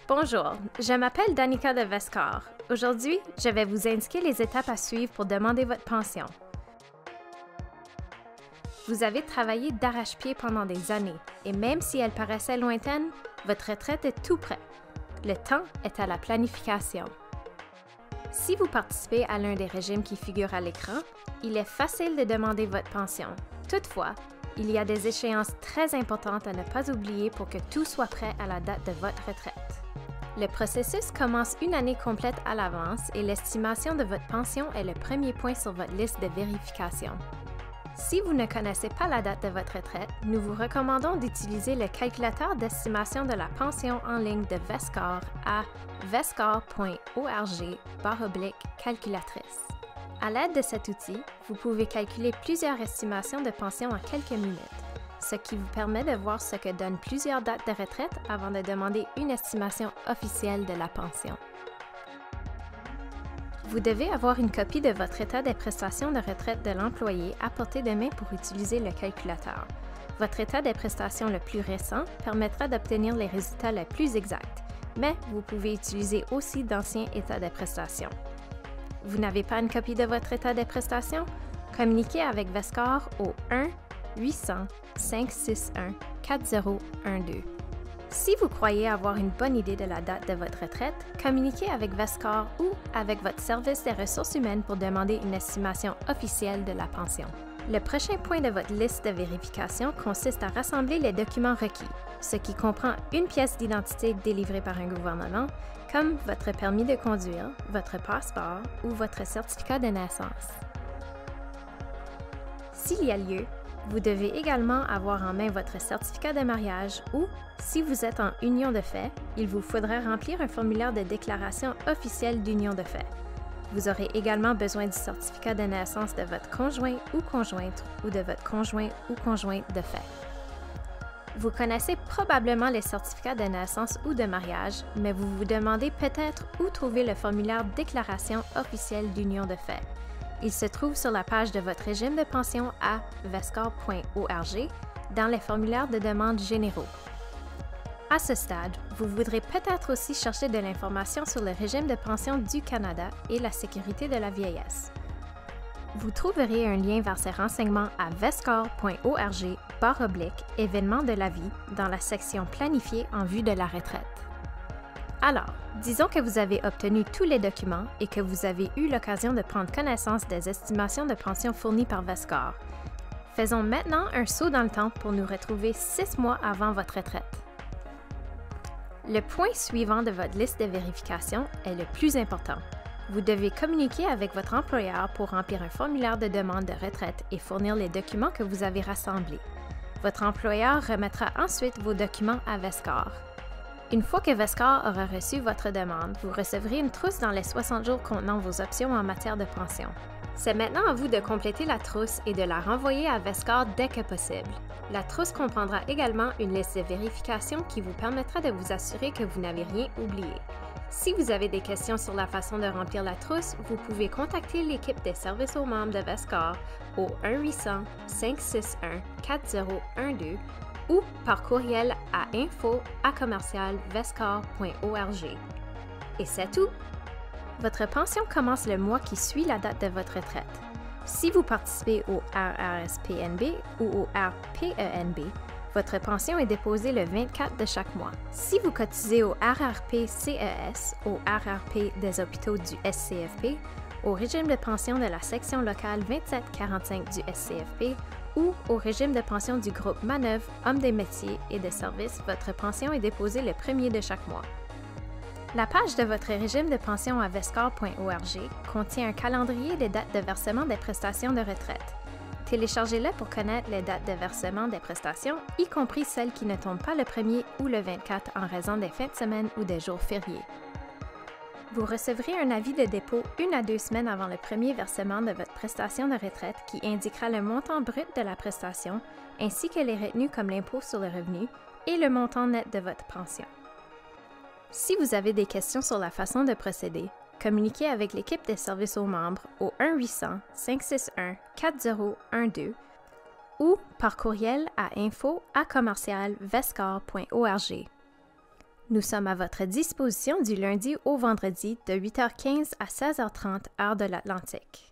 Bonjour, je m'appelle Danica de Vescar. Aujourd'hui, je vais vous indiquer les étapes à suivre pour demander votre pension. Vous avez travaillé d'arrache-pied pendant des années et même si elle paraissait lointaine, votre retraite est tout près. Le temps est à la planification. Si vous participez à l'un des régimes qui figurent à l'écran, il est facile de demander votre pension. Toutefois, il y a des échéances très importantes à ne pas oublier pour que tout soit prêt à la date de votre retraite. Le processus commence une année complète à l'avance et l'estimation de votre pension est le premier point sur votre liste de vérification. Si vous ne connaissez pas la date de votre retraite, nous vous recommandons d'utiliser le calculateur d'estimation de la pension en ligne de Vescar à vescar.org/calculatrice. À l'aide de cet outil, vous pouvez calculer plusieurs estimations de pension en quelques minutes, ce qui vous permet de voir ce que donnent plusieurs dates de retraite avant de demander une estimation officielle de la pension. Vous devez avoir une copie de votre état des prestations de retraite de l'employé à portée de main pour utiliser le calculateur. Votre état des prestations le plus récent permettra d'obtenir les résultats les plus exacts, mais vous pouvez utiliser aussi d'anciens états des prestations. Vous n'avez pas une copie de votre état des prestations? Communiquez avec Vescar au 1-800-561-4012. Si vous croyez avoir une bonne idée de la date de votre retraite, communiquez avec Vescar ou avec votre service des ressources humaines pour demander une estimation officielle de la pension. Le prochain point de votre liste de vérification consiste à rassembler les documents requis, ce qui comprend une pièce d'identité délivrée par un gouvernement, comme votre permis de conduire, votre passeport ou votre certificat de naissance. S'il y a lieu, vous devez également avoir en main votre certificat de mariage ou, si vous êtes en union de fait, il vous faudra remplir un formulaire de déclaration officielle d'union de fait. Vous aurez également besoin du certificat de naissance de votre conjoint ou conjointe ou de votre conjoint ou conjointe de fait. Vous connaissez probablement les certificats de naissance ou de mariage, mais vous vous demandez peut-être où trouver le formulaire Déclaration officielle d'union de fait. Il se trouve sur la page de votre régime de pension à vescar.org dans les formulaires de demande généraux. À ce stade, vous voudrez peut-être aussi chercher de l'information sur le régime de pension du Canada et la sécurité de la vieillesse. Vous trouverez un lien vers ces renseignements à vescar.org/événements de la vie dans la section Planifier en vue de la retraite. Alors, disons que vous avez obtenu tous les documents et que vous avez eu l'occasion de prendre connaissance des estimations de pension fournies par Vescar. Faisons maintenant un saut dans le temps pour nous retrouver 6 mois avant votre retraite. Le point suivant de votre liste de vérification est le plus important. Vous devez communiquer avec votre employeur pour remplir un formulaire de demande de retraite et fournir les documents que vous avez rassemblés. Votre employeur remettra ensuite vos documents à Vescar. Une fois que Vescar aura reçu votre demande, vous recevrez une trousse dans les 60 jours contenant vos options en matière de pension. C'est maintenant à vous de compléter la trousse et de la renvoyer à Vescar dès que possible. La trousse comprendra également une liste de vérification qui vous permettra de vous assurer que vous n'avez rien oublié. Si vous avez des questions sur la façon de remplir la trousse, vous pouvez contacter l'équipe des services aux membres de Vescar au 1-800-561-4012 ou par courriel à info@vescar.org. Et c'est tout! Votre pension commence le mois qui suit la date de votre retraite. Si vous participez au RRSPNB ou au RPENB, votre pension est déposée le 24 de chaque mois. Si vous cotisez au RRP-CES, au RRP des hôpitaux du SCFP, au régime de pension de la section locale 2745 du SCFP ou au régime de pension du groupe Manœuvre, Hommes des métiers et des services, votre pension est déposée le 1er de chaque mois. La page de votre régime de pension à vescar.org contient un calendrier des dates de versement des prestations de retraite. Téléchargez-le pour connaître les dates de versement des prestations, y compris celles qui ne tombent pas le 1er ou le 24 en raison des fins de semaine ou des jours fériés. Vous recevrez un avis de dépôt 1 à 2 semaines avant le premier versement de votre prestation de retraite qui indiquera le montant brut de la prestation ainsi que les retenues comme l'impôt sur le revenu et le montant net de votre pension. Si vous avez des questions sur la façon de procéder, communiquez avec l'équipe des services aux membres au 1-800-561-4012 ou par courriel à info@vescar.org. Nous sommes à votre disposition du lundi au vendredi de 8h15 à 16h30 heure de l'Atlantique.